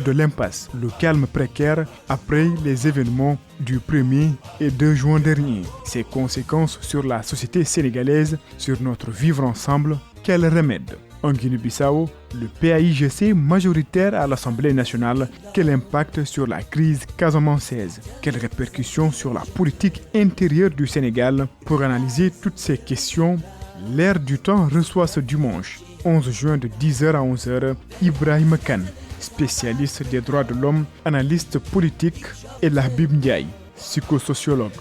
de l'impasse, le calme précaire après les événements du 1er et 2 juin dernier. Ses conséquences sur la société sénégalaise, sur notre vivre ensemble, quels remèdes? En Guinée-Bissau, le PAIGC majoritaire à l'Assemblée nationale, quel impact sur la crise casamançaise? Quelles répercussions sur la politique intérieure du Sénégal? Pour analyser toutes ces questions, l'Air du temps reçoit ce dimanche, 11 juin de 10h à 11h, Ibrahima Kane, spécialiste des droits de l'homme, analyste politique, et Labib Ndiaye, psychosociologue.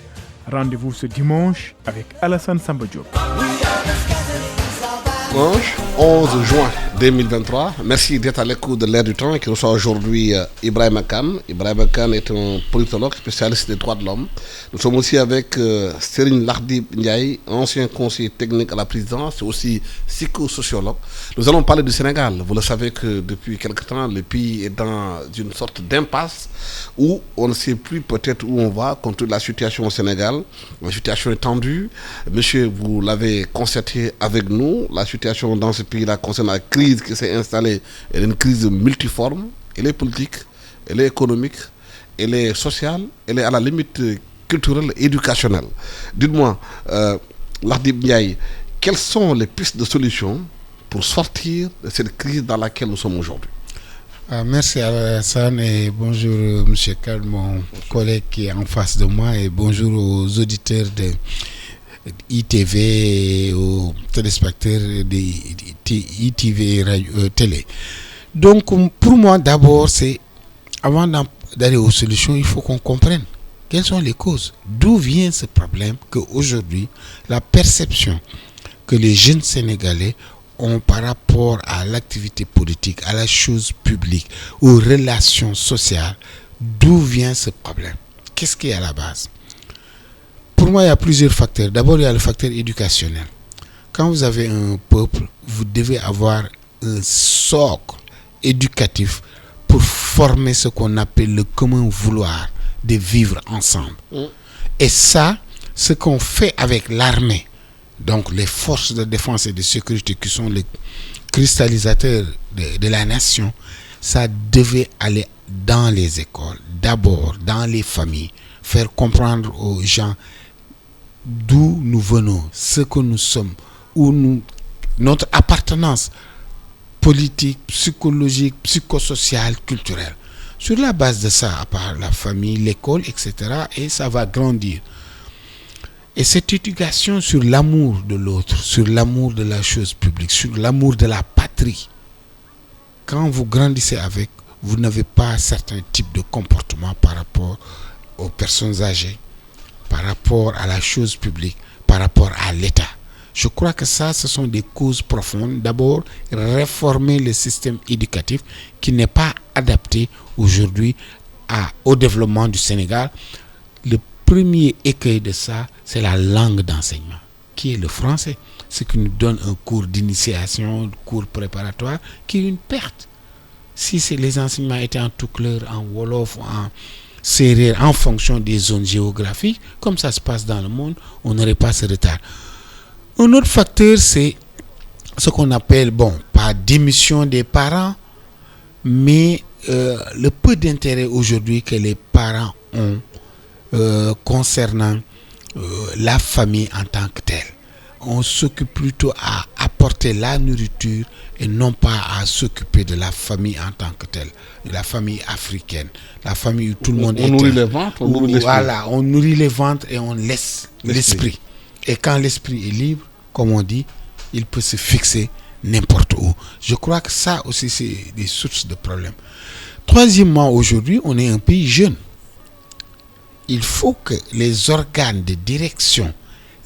Rendez-vous ce dimanche avec Alassane Samba Diop. Dimanche 11 juin 2023. Merci d'être à l'écoute de l'Air du temps qui reçoit aujourd'hui Ibrahima Kane. Ibrahima Kane est un politologue spécialiste des droits de l'homme. Nous sommes aussi avec Serigne Labib Ndiaye, ancien conseiller technique à la présidence et aussi psychosociologue. Nous allons parler du Sénégal. Vous le savez que depuis quelque temps, le pays est dans une sorte d'impasse où on ne sait plus peut-être où on va compte tenu de la situation au Sénégal. La situation est tendue. Monsieur, vous l'avez constaté avec nous. La situation dans ce pays-là concerne la crise qui s'est installée. Elle est une crise multiforme. Elle est politique, elle est économique, elle est sociale, elle est à la limite culturelle et éducationnelle. Dites-moi, Labib Ndiaye, quelles sont les pistes de solutions pour sortir de cette crise dans laquelle nous sommes aujourd'hui? Merci Alassane et bonjour M. Kane, mon collègue qui est en face de moi, et bonjour aux auditeurs de ITV et aux téléspectateurs de ITV radio, télé. Donc pour moi d'abord, c'est avant d'aller aux solutions, il faut qu'on comprenne quelles sont les causes. D'où vient ce problème qu'aujourd'hui, la perception que les jeunes Sénégalais ont par rapport à l'activité politique, à la chose publique, aux relations sociales, d'où vient ce problème? Qu'est-ce qui est à la base? Pour moi, il y a plusieurs facteurs. D'abord, il y a le facteur éducationnel. Quand vous avez un peuple, vous devez avoir un socle éducatif pour former ce qu'on appelle le commun vouloir de vivre ensemble. Et ça, ce qu'on fait avec l'armée, donc les forces de défense et de sécurité qui sont les cristallisateurs de la nation, ça devait aller dans les écoles, d'abord dans les familles, faire comprendre aux gens d'où nous venons, ce que nous sommes, notre appartenance politique, psychologique, psychosociale, culturelle. Sur la base de ça, à part la famille, l'école, etc., et ça va grandir. Et cette éducation sur l'amour de l'autre, sur l'amour de la chose publique, sur l'amour de la patrie, quand vous grandissez avec, vous n'avez pas certains types de comportements par rapport aux personnes âgées, par rapport à la chose publique, par rapport à l'État. Je crois que ça, ce sont des causes profondes. D'abord, réformer le système éducatif qui n'est pas adapté aujourd'hui au développement du Sénégal. Le premier écueil de ça, c'est la langue d'enseignement, qui est le français. Ce qui nous donne un cours d'initiation, un cours préparatoire, qui est une perte. Si les enseignements étaient en tout clair, en wolof, en séeréer, en fonction des zones géographiques, comme ça se passe dans le monde, on n'aurait pas ce retard. Un autre facteur, c'est ce qu'on appelle, pas démission des parents, mais le peu d'intérêt aujourd'hui que les parents ont concernant la famille en tant que telle. On s'occupe plutôt à apporter la nourriture et non pas à s'occuper de la famille en tant que telle, de la famille africaine, la famille où tout le monde est. On nourrit les ventres, on nourrit l'esprit. Voilà, on nourrit les ventres et on laisse l'esprit. Et quand l'esprit est libre, comme on dit, il peut se fixer n'importe où. Je crois que ça aussi, c'est des sources de problèmes. Troisièmement, aujourd'hui, on est un pays jeune. Il faut que les organes de direction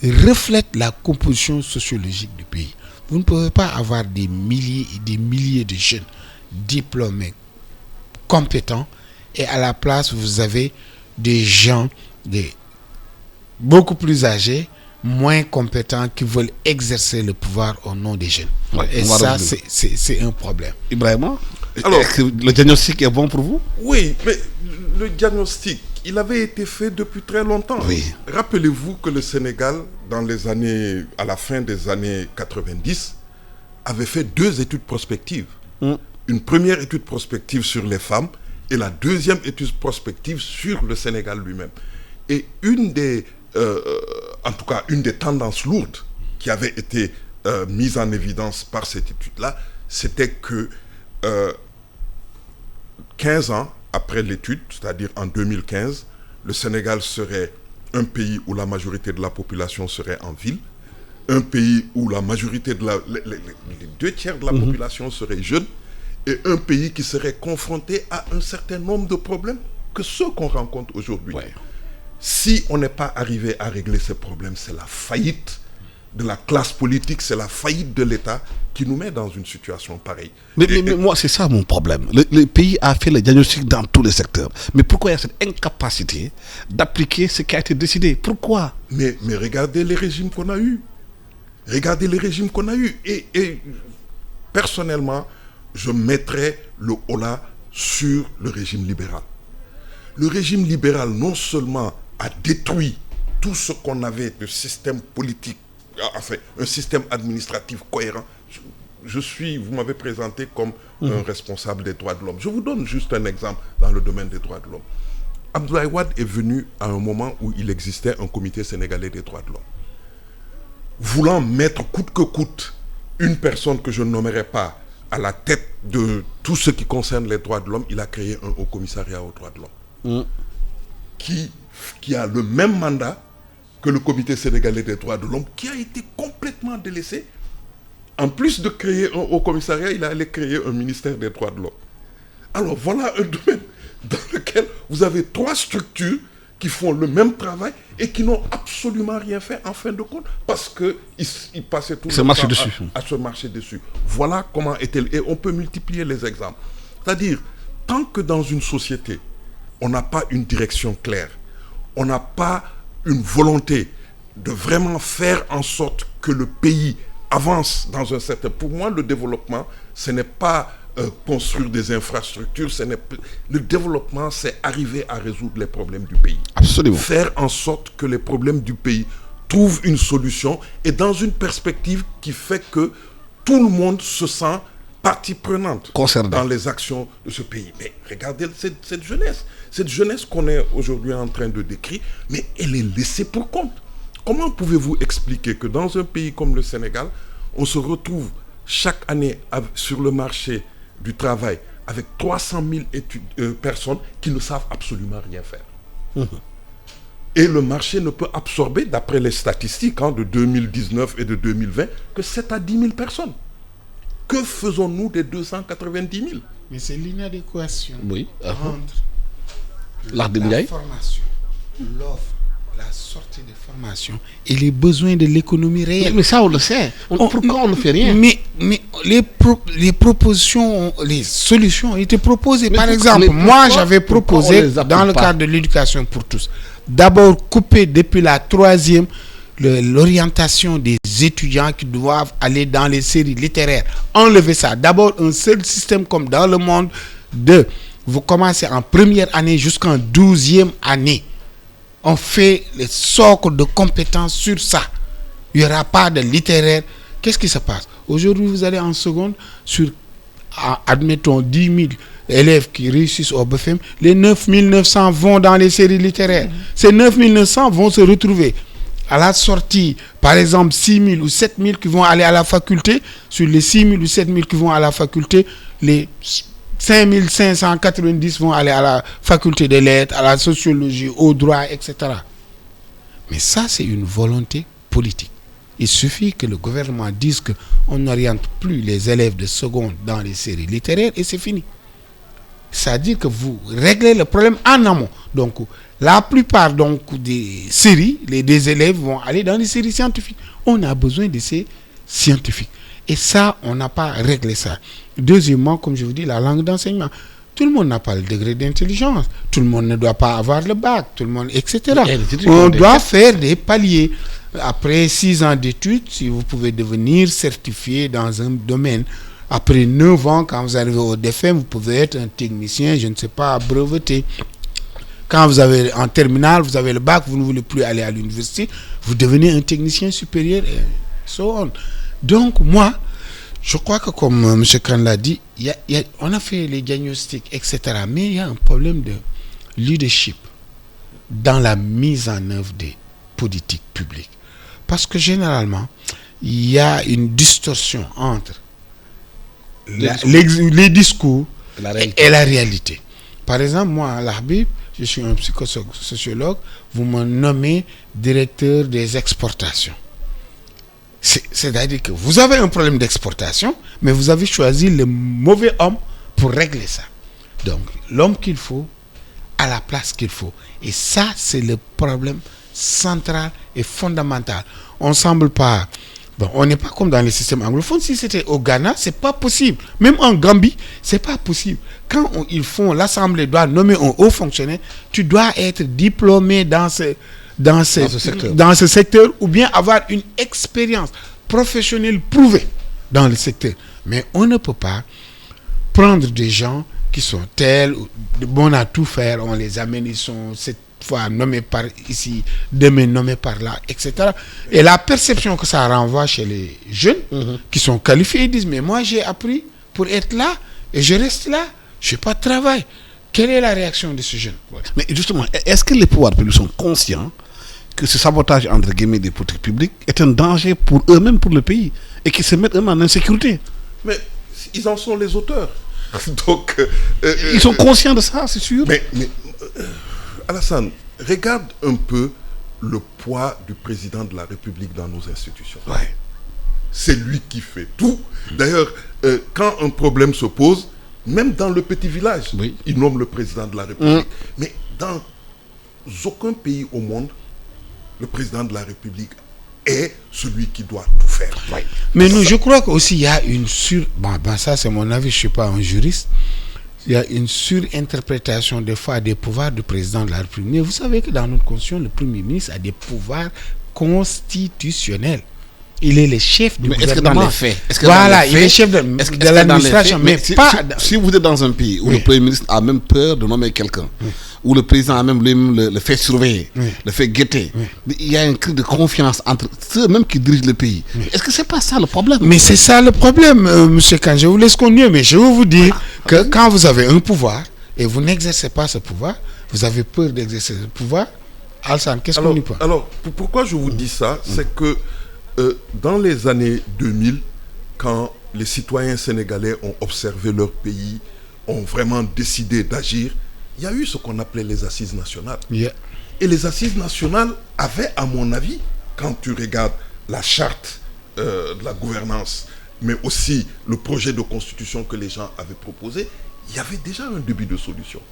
reflètent la composition sociologique du pays. Vous ne pouvez pas avoir des milliers et des milliers de jeunes diplômés, compétents, et à la place, vous avez des gens beaucoup plus moins compétents qui veulent exercer le pouvoir au nom des jeunes. Ouais, et ça, c'est un problème. Ibrahima, alors, le diagnostic est bon pour vous? Oui, mais le diagnostic, il avait été fait depuis très longtemps. Oui. Rappelez-vous que le Sénégal, à la fin des années 90, avait fait 2 études prospectives. Une première étude prospective sur les femmes et la deuxième étude prospective sur le Sénégal lui-même. Et une des tendances lourdes qui avait été mise en évidence par cette étude-là, c'était que 15 ans après l'étude, c'est-à-dire en 2015, le Sénégal serait un pays où la majorité de la population serait en ville, un pays où la majorité les 2/3 de la population seraient jeunes, et un pays qui serait confronté à un certain nombre de problèmes que ceux qu'on rencontre aujourd'hui. Ouais. Si on n'est pas arrivé à régler ces problèmes, c'est la faillite de la classe politique, c'est la faillite de l'État qui nous met dans une situation pareille. Mais moi, c'est ça mon problème. Le pays a fait le diagnostic dans tous les secteurs. Mais pourquoi il y a cette incapacité d'appliquer ce qui a été décidé? Pourquoi? Mais regardez les régimes qu'on a eus. Regardez les régimes qu'on a eus. Et personnellement, je mettrais le holà sur le régime libéral. Le régime libéral, non seulement a détruit tout ce qu'on avait de système politique, enfin, un système administratif cohérent. Vous m'avez présenté comme un responsable des droits de l'homme. Je vous donne juste un exemple dans le domaine des droits de l'homme. Abdoulaye Wade est venu à un moment où il existait un comité sénégalais des droits de l'homme. Voulant mettre coûte que coûte une personne que je ne nommerai pas à la tête de tout ce qui concerne les droits de l'homme, il a créé un haut commissariat aux droits de l'homme qui a le même mandat que le comité sénégalais des droits de l'homme, qui a été complètement délaissé. En plus de créer un haut commissariat, il a allé créer un ministère des droits de l'homme. Alors voilà un domaine dans lequel vous avez 3 structures qui font le même travail et qui n'ont absolument rien fait en fin de compte parce qu'ils passaient tout le temps à se marcher dessus. Voilà comment était... Et on peut multiplier les exemples. C'est-à-dire, tant que dans une société, on n'a pas une direction claire, on n'a pas une volonté de vraiment faire en sorte que le pays avance dans un certain... Pour moi, le développement, ce n'est pas construire des infrastructures, le développement, c'est arriver à résoudre les problèmes du pays. Absolument. Faire en sorte que les problèmes du pays trouvent une solution et dans une perspective qui fait que tout le monde se sent partie prenante dans les actions de ce pays. Mais regardez cette jeunesse qu'on est aujourd'hui en train de décrire, mais elle est laissée pour compte. Comment pouvez-vous expliquer que dans un pays comme le Sénégal, on se retrouve chaque année sur le marché du travail avec 300 000 personnes qui ne savent absolument rien faire. Et le marché ne peut absorber, d'après les statistiques de 2019 et de 2020, que 7 à 10 000 personnes. Que faisons-nous des 290 000? Mais c'est l'inadéquation entre la formation, l'offre, la sortie de formation et les besoins de l'économie réelle. Mais ça, on le sait. Pourquoi on ne fait rien? Mais les propositions, les solutions ont été proposées. Par exemple, moi, j'avais proposé, dans le cadre de l'éducation pour tous, d'abord couper depuis la 3e l'orientation des étudiants qui doivent aller dans les séries littéraires. Enlever ça. D'abord, un seul système comme dans le monde vous commencez en première année jusqu'en 12e année. On fait le socle de compétences sur ça. Il n'y aura pas de littéraire. Qu'est-ce qui se passe? Aujourd'hui, vous allez en seconde sur, admettons, 10 000 élèves qui réussissent au BFM. Les 9 900 vont dans les séries littéraires. Ces 9 900 vont se retrouver à la sortie, par exemple, 6 000 ou 7 000 qui vont aller à la faculté. Sur les 6 000 ou 7 000 qui vont à la faculté, les 5 590 vont aller à la faculté des lettres, à la sociologie, au droit, etc. Mais ça, c'est une volonté politique. Il suffit que le gouvernement dise qu'on n'oriente plus les élèves de seconde dans les séries littéraires et c'est fini. C'est-à-dire que vous réglez le problème en amont. Donc, la plupart des séries, des élèves vont aller dans les séries scientifiques. On a besoin de ces scientifiques. Et ça, on n'a pas réglé ça. Deuxièmement, comme je vous dis, la langue d'enseignement. Tout le monde n'a pas le degré d'intelligence. Tout le monde ne doit pas avoir le bac. Tout le monde, etc. On doit faire des paliers. Après 6 ans d'études, si vous pouvez devenir certifié dans un domaine, après 9 ans, quand vous arrivez au DFM, vous pouvez être un technicien, je ne sais pas, breveté. Quand vous avez en terminale, vous avez le bac, vous ne voulez plus aller à l'université, vous devenez un technicien supérieur et so on. Donc moi, Je crois que comme M. Khan l'a dit, on a fait les diagnostics, etc. Mais il y a un problème de leadership dans la mise en œuvre des politiques publiques. Parce que généralement, il y a une distorsion entre les discours et la réalité. Par exemple, moi, à l'Arbib, je suis un psychosociologue, vous me nommez directeur des exportations. C'est-à-dire que vous avez un problème d'exportation, mais vous avez choisi le mauvais homme pour régler ça. Donc, l'homme qu'il faut, à la place qu'il faut. Et ça, c'est le problème central et fondamental. On ne semble pas... Bon, on n'est pas comme dans les systèmes anglophones. Si c'était au Ghana, c'est pas possible. Même en Gambie, c'est pas possible. Quand ils font, l'Assemblée doit nommer un haut fonctionnaire, tu dois être diplômé dans ce secteur ou bien avoir une expérience professionnelle prouvée dans le secteur. Mais on ne peut pas prendre des gens qui sont tels, bons à tout faire, on les amène, ils sont cette fois nommés par ici, demain nommés par là, etc. Et la perception que ça renvoie chez les jeunes qui sont qualifiés, ils disent, mais moi j'ai appris pour être là et je reste là, je n'ai pas de travail. Quelle est la réaction de ces jeunes? Mais justement, est-ce que les pouvoirs publics sont conscients que ce sabotage entre guillemets des politiques publiques est un danger pour eux-mêmes, pour le pays, et qu'ils se mettent eux-mêmes en insécurité? Mais ils en sont les auteurs. Donc, ils sont conscients de ça, c'est sûr. Mais Alassane, regarde un peu le poids du président de la République dans nos institutions. Ouais. C'est lui qui fait tout. D'ailleurs, quand un problème se pose, même dans le petit village, il nomme le président de la République. Mais dans aucun pays au monde, le président de la République est celui qui doit tout faire. Ouais. Mais nous, je crois qu'aussi il y a une ça c'est mon avis, je ne suis pas un juriste. Il y a une surinterprétation des fois des pouvoirs du président de la République. Mais vous savez que dans notre constitution, le Premier ministre a des pouvoirs constitutionnels. Il est le chef du gouvernement. Est-ce que dans les faits, il est chef de l'administration. Mais si vous êtes dans un pays où le Premier ministre a même peur de nommer quelqu'un, où le président a même lui-même le fait surveiller, le fait guetter, il y a un cri de confiance entre ceux-mêmes qui dirigent le pays. Est-ce que c'est pas ça le problème? Mais c'est ça le problème, monsieur Khan. Je vous laisse continuer, mais je veux vous dire que quand vous avez un pouvoir et vous n'exercez pas ce pouvoir, vous avez peur d'exercer ce pouvoir. Alsan, qu'est-ce qu'on y pense? Alors, pourquoi je vous dis ça? C'est que dans les années 2000, quand les citoyens sénégalais ont observé leur pays, ont vraiment décidé d'agir, il y a eu ce qu'on appelait les assises nationales. Yeah. Et les assises nationales avaient, à mon avis, quand tu regardes la charte de la gouvernance, mais aussi le projet de constitution que les gens avaient proposé, il y avait déjà un début de solution.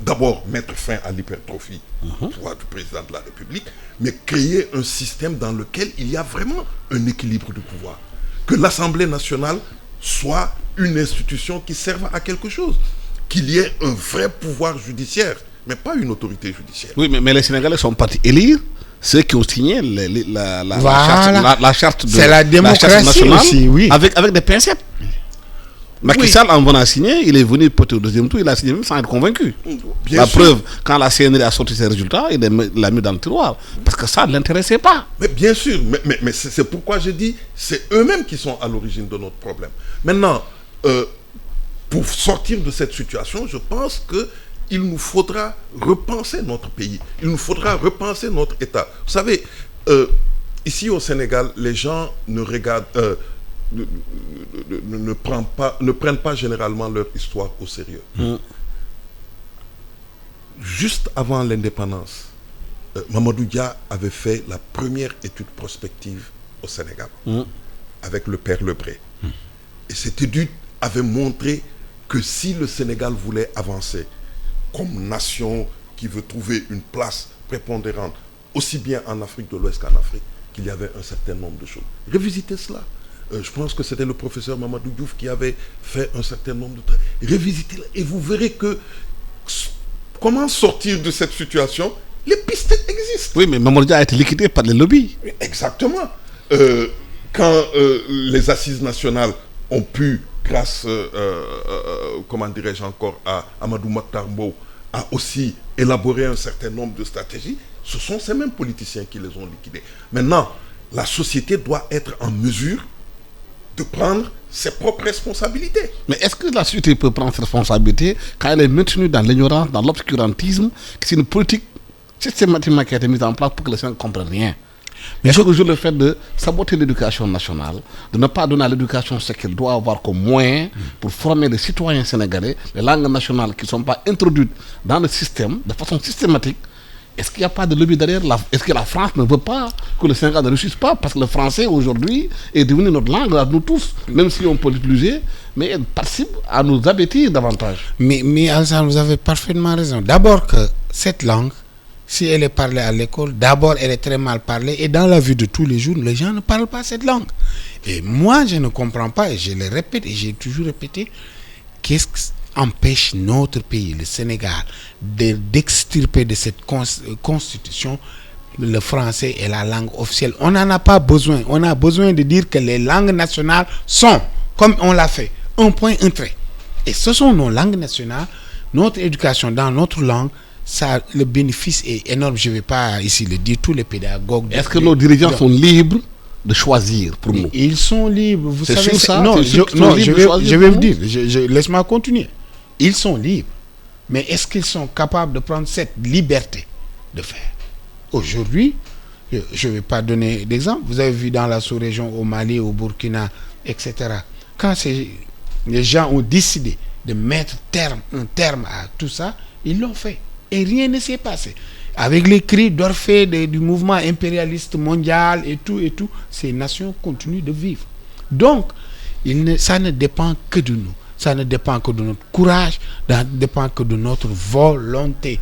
D'abord, mettre fin à l'hypertrophie du pouvoir du président de la République, mais créer un système dans lequel il y a vraiment un équilibre du pouvoir. Que l'Assemblée nationale soit une institution qui serve à quelque chose. Qu'il y ait un vrai pouvoir judiciaire, mais pas une autorité judiciaire. Oui, mais les Sénégalais sont partis élire ceux qui ont signé la charte de la démocratie nationale aussi, oui. avec des pincettes. Macky Sall, en venant signer, il est venu porter au deuxième tour, il a signé même sans être convaincu. La preuve, quand la CNRI a sorti ses résultats, il l'a mis dans le tiroir. Parce que ça ne l'intéressait pas. Mais bien sûr, mais c'est pourquoi je dis, c'est eux-mêmes qui sont à l'origine de notre problème. Maintenant, pour sortir de cette situation, je pense qu'il nous faudra repenser notre pays. Il nous faudra repenser notre État. Vous savez, ici au Sénégal, les gens ne regardent... ne prennent pas généralement leur histoire au sérieux. Juste avant l'indépendance, Mamadou Dia avait fait la première étude prospective au Sénégal avec le père Lebré. Et cette étude avait montré que si le Sénégal voulait avancer comme nation qui veut trouver une place prépondérante, aussi bien en Afrique de l'Ouest qu'en Afrique, qu'il y avait un certain nombre de choses. Revisitez cela. Je pense que c'était le professeur Mamadou Diouf qui avait fait un certain nombre de trucs. Revisitez-la et vous verrez que comment sortir de cette situation, les pistes existent. Oui, mais Mamadou Dia a été liquidé par les lobbies. Exactement. Quand les assises nationales ont pu, grâce, comment dirais-je encore, à Amadou Makhtar Mbow, a aussi élaboré un certain nombre de stratégies, ce sont ces mêmes politiciens qui les ont liquidés. Maintenant, la société doit être en mesure de prendre ses propres responsabilités. Mais est-ce que la société peut prendre ses responsabilités quand elle est maintenue dans l'ignorance, dans l'obscurantisme, que c'est une politique systématiquement qui a été mise en place pour que les gens ne comprennent rien? Mais est-ce que le fait de saboter l'éducation nationale, de ne pas donner à l'éducation ce qu'elle doit avoir comme moyen pour former les citoyens sénégalais, les langues nationales qui ne sont pas introduites dans le système de façon systématique, est-ce qu'il n'y a pas de lobby derrière? Est-ce que la France ne veut pas que le Sénégal ne réussisse pas? Parce que le français aujourd'hui est devenu notre langue à nous tous, même si on peut l'utiliser, mais elle participe à nous abêtir davantage. Mais Alassane, vous avez parfaitement raison. D'abord que cette langue, si elle est parlée à l'école, d'abord elle est très mal parlée et dans la vie de tous les jours, les gens ne parlent pas cette langue. Et moi, je ne comprends pas, et je le répète, et j'ai toujours répété, qu'est-ce qui empêche notre pays, le Sénégal, d'extirper de cette constitution le français est la langue officielle. On n'en a pas besoin. On a besoin de dire que les langues nationales sont, comme on l'a fait, un point, un trait. Et ce sont nos langues nationales, notre éducation dans notre langue. Ça, le bénéfice est énorme. Je ne vais pas ici le dire, tous les pédagogues. Est-ce que nos dirigeants sont libres de choisir pour nous? Ils sont libres. Vous c'est savez, ça? Non, je vais vous dire. Laisse-moi continuer. Ils sont libres. Mais est-ce qu'ils sont capables de prendre cette liberté de faire? Aujourd'hui, je ne vais pas donner d'exemple. Vous avez vu dans la sous-région, au Mali, au Burkina, etc. Quand les gens ont décidé de mettre un terme à tout ça, ils l'ont fait. Et rien ne s'est passé. Avec les cris d'Orphée du mouvement impérialiste mondial et tout, ces nations continuent de vivre. Donc, ça ne dépend que de nous. Ça ne dépend que de notre courage, ça ne dépend que de notre volonté.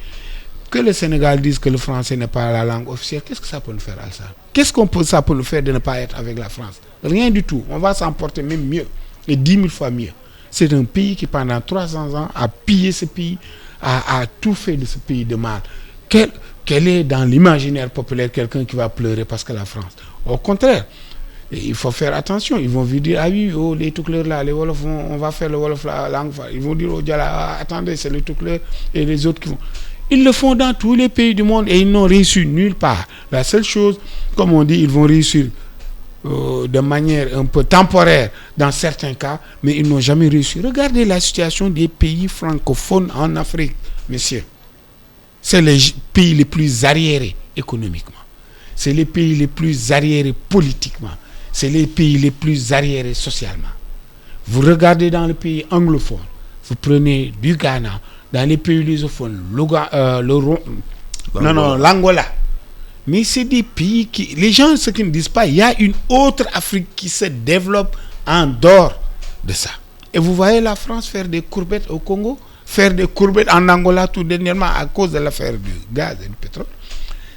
Que le Sénégal dise que le français n'est pas la langue officielle, qu'est-ce que ça peut nous faire, Alassane? Ça peut nous faire de ne pas être avec la France? Rien du tout. On va s'en porter même mieux, et 10 000 fois mieux. C'est un pays qui, pendant 300 ans, a pillé ce pays, a tout fait de ce pays de mal. Quel est dans l'imaginaire populaire quelqu'un qui va pleurer parce que la France? Au contraire, il faut faire attention. Ils vont vous dire, ah oui, oh, les Toukleurs là, les Wolofs, on va faire le Wolof la langue. Ils vont dire, oh, Diala, attendez, c'est les Toukleurs et les autres qui vont. Ils le font dans tous les pays du monde et ils n'ont réussi nulle part. La seule chose, comme on dit, ils vont réussir de manière un peu temporaire dans certains cas, mais ils n'ont jamais réussi. Regardez la situation des pays francophones en Afrique, messieurs. C'est les pays les plus arriérés économiquement. C'est les pays les plus arriérés politiquement. C'est les pays les plus arriérés socialement. Vous regardez dans les pays anglophones, vous prenez du Ghana, dans les pays lusophones, l'Angola. Mais c'est des pays qui... Les gens, ce qu'ils ne disent pas, il y a une autre Afrique qui se développe en dehors de ça. Et vous voyez la France faire des courbettes au Congo, faire des courbettes en Angola tout dernièrement à cause de l'affaire du gaz et du pétrole.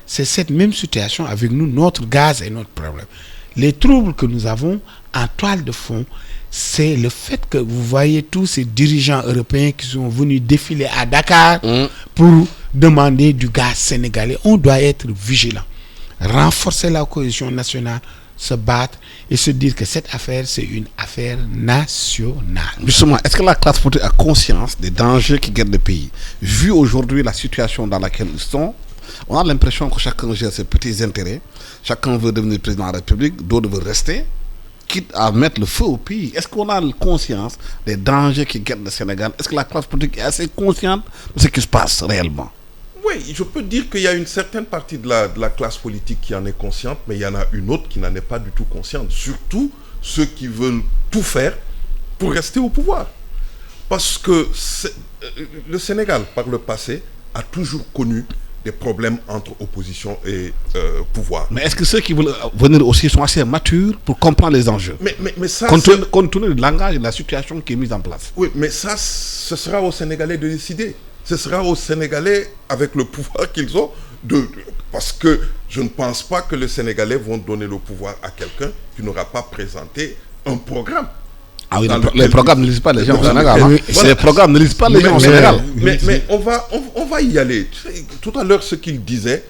C'est cette même situation avec nous, notre gaz et notre problème. Les troubles que nous avons en toile de fond, c'est le fait que vous voyez tous ces dirigeants européens qui sont venus défiler à Dakar pour demander du gaz sénégalais. On doit être vigilant, renforcer la cohésion nationale, se battre et se dire que cette affaire, c'est une affaire nationale. Justement, est-ce que la classe politique a conscience des dangers qui guettent le pays? Vu aujourd'hui la situation dans laquelle ils sont, on a l'impression que chacun gère ses petits intérêts, chacun veut devenir président de la République, d'autres veulent rester, quitte à mettre le feu au pays. Est-ce qu'on a conscience des dangers qui guettent le Sénégal? Est-ce que la classe politique est assez consciente de ce qui se passe réellement? Oui, je peux dire qu'il y a une certaine partie de la classe politique qui en est consciente, mais il y en a une autre qui n'en est pas du tout consciente. Surtout ceux qui veulent tout faire pour rester au pouvoir. Parce que le Sénégal, par le passé, a toujours connu des problèmes entre opposition et pouvoir. Mais est-ce que ceux qui veulent venir aussi sont assez matures pour comprendre les enjeux? Mais ça, compte tenu du langage et de la situation qui est mise en place. Oui, mais ça, ce sera aux Sénégalais de décider. Ce sera aux Sénégalais, avec le pouvoir qu'ils ont, parce que je ne pense pas que les Sénégalais vont donner le pouvoir à quelqu'un qui n'aura pas présenté un programme. Ah oui, les programmes ne lisent pas les gens au Sénégal. Voilà. Les programmes ne lisent pas les gens au Sénégal. Mais on va y aller. Tout à l'heure, ce qu'il disait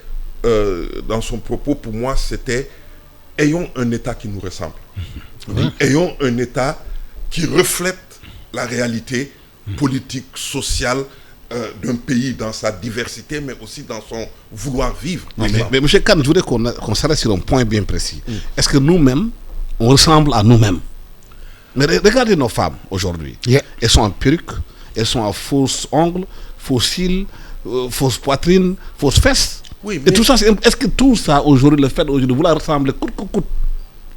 dans son propos, pour moi, c'était « Ayons un État qui nous ressemble. Ayons un État qui reflète la réalité politique, sociale, d'un pays dans sa diversité, mais aussi dans son vouloir vivre. » Mais M. Kane, je voudrais qu'on s'arrête sur un point bien précis. Est-ce que nous-mêmes, on ressemble à nous-mêmes? Mais regardez nos femmes aujourd'hui. Yeah. Elles sont en perruque, elles sont en fausses ongles, faux cils, fausses poitrines, fausses fesses. Oui, Et mais- tout ça, est-ce que tout ça aujourd'hui, le fait aujourd'hui de vouloir ressembler coûte que coûte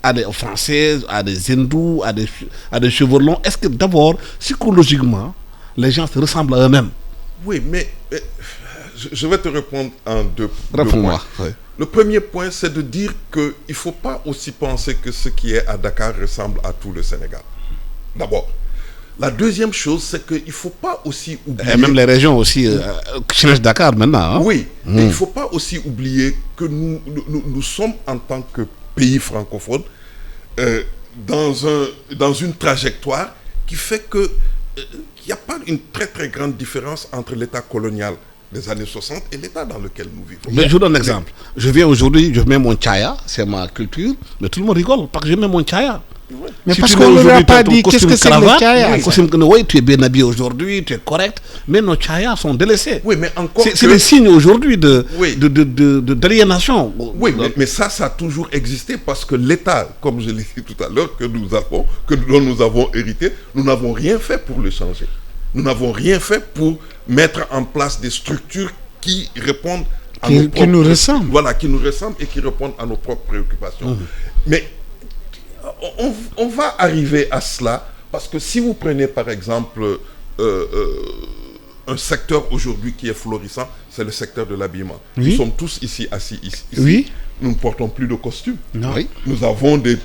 à des Françaises, à des hindous, à des cheveux longs, est-ce que d'abord, psychologiquement, les gens se ressemblent à eux-mêmes? Oui, mais je vais te répondre en deux Réponds-moi. points. Oui. Le premier point, c'est de dire qu'il ne faut pas aussi penser que ce qui est à Dakar ressemble à tout le Sénégal. D'abord. La deuxième chose, c'est qu'il ne faut pas aussi oublier... Et même les régions aussi, changent Dakar maintenant. Hein? Oui, et il ne faut pas aussi oublier que nous sommes en tant que pays francophone dans une trajectoire qui fait que il n'y a pas une très très grande différence entre l'état colonial des années 60 et l'état dans lequel nous vivons. Mais je vous donne un exemple. Je viens aujourd'hui, je mets mon tchaya, c'est ma culture, mais tout le monde rigole parce que je mets mon tchaya. Mais Si parce tu qu'on mets ne leur a aujourd'hui pas ton dit qu'est-ce costume que c'est que le cravate, tchaya. oui, tu es bien habillé aujourd'hui, tu es correct, mais nos tchayas sont délaissés. Oui, mais encore C'est des signes aujourd'hui Oui. d'aliénation. Oui, mais ça a toujours existé parce que l'État, comme je l'ai dit tout à l'heure, dont nous avons hérité, nous n'avons rien fait pour le changer. Nous n'avons rien fait pour mettre en place des structures qui répondent à Qui nous ressemblent. Voilà, qui nous ressemblent et qui répondent à nos propres préoccupations. Mais on va arriver à cela parce que si vous prenez par exemple un secteur aujourd'hui qui est florissant, c'est le secteur de l'habillement. Oui. Nous sommes tous ici assis ici. Oui. Nous ne portons plus de costumes. Non. Oui, Nous avons des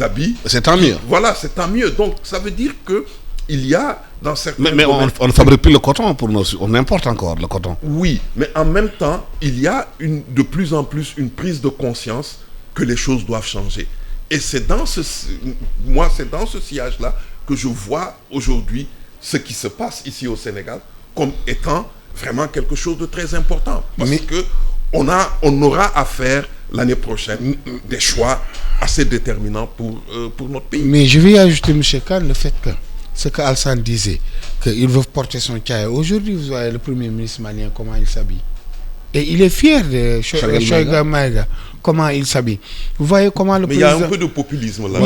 habits. c'est tant mieux. Voilà, c'est tant mieux. Donc, ça veut dire que il y a dans certains Mais domaines- on ne fabrique plus le coton pour nous. On importe encore le coton. Oui, mais en même temps, il y a de plus en plus une prise de conscience que les choses doivent changer. Et c'est dans ce sillage-là que je vois aujourd'hui ce qui se passe ici au Sénégal comme étant vraiment quelque chose de très important. Parce que on aura à faire l'année prochaine des choix assez déterminants pour notre pays. Mais je vais ajouter, M. Khan, le fait que ce que Alassane disait, qu'il veut porter son tchaya. Aujourd'hui, vous voyez le Premier ministre malien, comment il s'habille. Et il est fier de Choguel Maïga, comment il s'habille. Vous voyez comment le Mais il y a président... un peu de populisme là.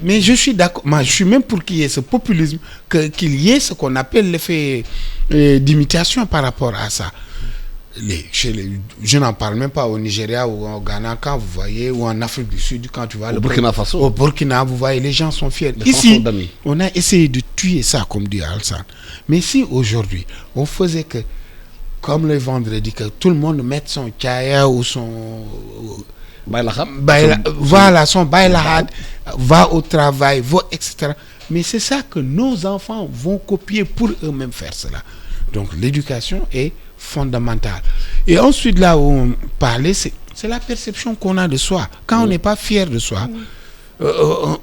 Mais je suis d'accord. Moi, je suis même pour qu'il y ait ce populisme, qu'il y ait ce qu'on appelle l'effet d'imitation par rapport à ça. Je n'en parle même pas au Nigeria ou au Ghana, quand vous voyez, ou en Afrique du Sud, quand tu vas Au Burkina Faso. Au Burkina, vous voyez, les gens sont fiers. Les gens sont Ici, d'amis. on a essayé de tuer ça, comme dit Alassane. Mais si aujourd'hui, on faisait que, comme le vendredi, que tout le monde mette son tchaya ou son... voilà, son bailahad, va au travail, etc. Mais c'est ça que nos enfants vont copier pour eux-mêmes faire cela. Donc l'éducation est fondamentale. Et ensuite, là où on parlait, c'est la perception qu'on a de soi. Quand on n'est pas fier de soi,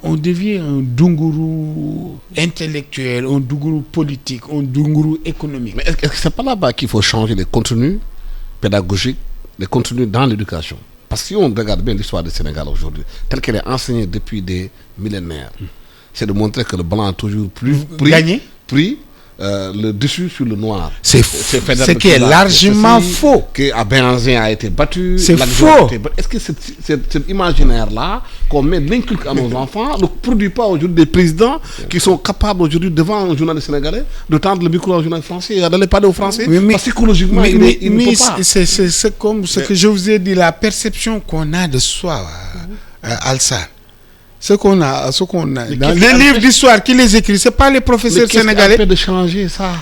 on devient un Dunguru intellectuel, un Dunguru politique, un Dunguru économique. Mais est-ce que c'est pas là-bas qu'il faut changer les contenus pédagogiques, les contenus dans l'éducation? Parce que si on regarde bien l'histoire du Sénégal aujourd'hui, telle qu'elle est enseignée depuis des millénaires, c'est de montrer que le blanc a toujours pris le dessus sur le noir. C'est ce qui est largement faux. Que Abéanzin a été battu. C'est faux. Est-ce que cet imaginaire-là qu'on l'inculque à nos enfants ne produit pas aujourd'hui des présidents qui sont capables aujourd'hui devant un journaliste sénégalais de tendre le micro à un journaliste français et d'aller parler aux Français? Mais psychologiquement, il ne peut pas. C'est comme ce que je vous ai dit, la perception qu'on a de soi, Alassane. Ce qu'on a dans les livres d'histoire qui les écrivent, c'est pas les professeurs sénégalais. Qu'est-ce qui a fait de changer ça?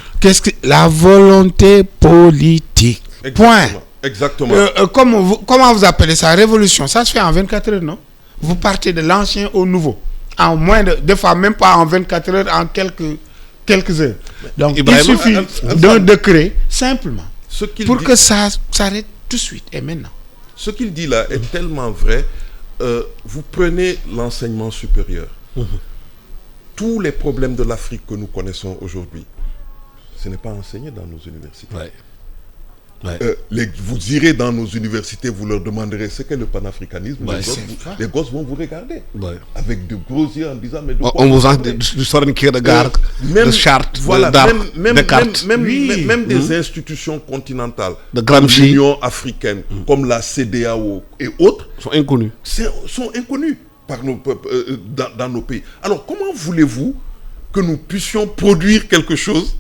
La volonté politique. Point. Exactement. Comment vous appelez ça? Révolution. Ça se fait en 24 heures, non? Vous partez de l'ancien au nouveau. En moins des fois même pas en 24 heures, en quelques heures. Donc il suffit d'un décret, simplement, pour que ça s'arrête tout de suite et maintenant. Ce qu'il dit là est tellement vrai. Vous prenez l'enseignement supérieur. Tous les problèmes de l'Afrique que nous connaissons aujourd'hui, ce n'est pas enseigné dans nos universités. Vous irez dans nos universités, vous leur demanderez ce qu'est le panafricanisme. Les gosses vont vous regarder avec de gros yeux en disant mais on vous a du Sorenkier de Garde, de Chartres, même des institutions continentales, de l'Union africaine, comme la CEDEAO et autres, sont inconnus. Sont inconnus. dans nos pays. Alors, comment voulez-vous que nous puissions produire quelque chose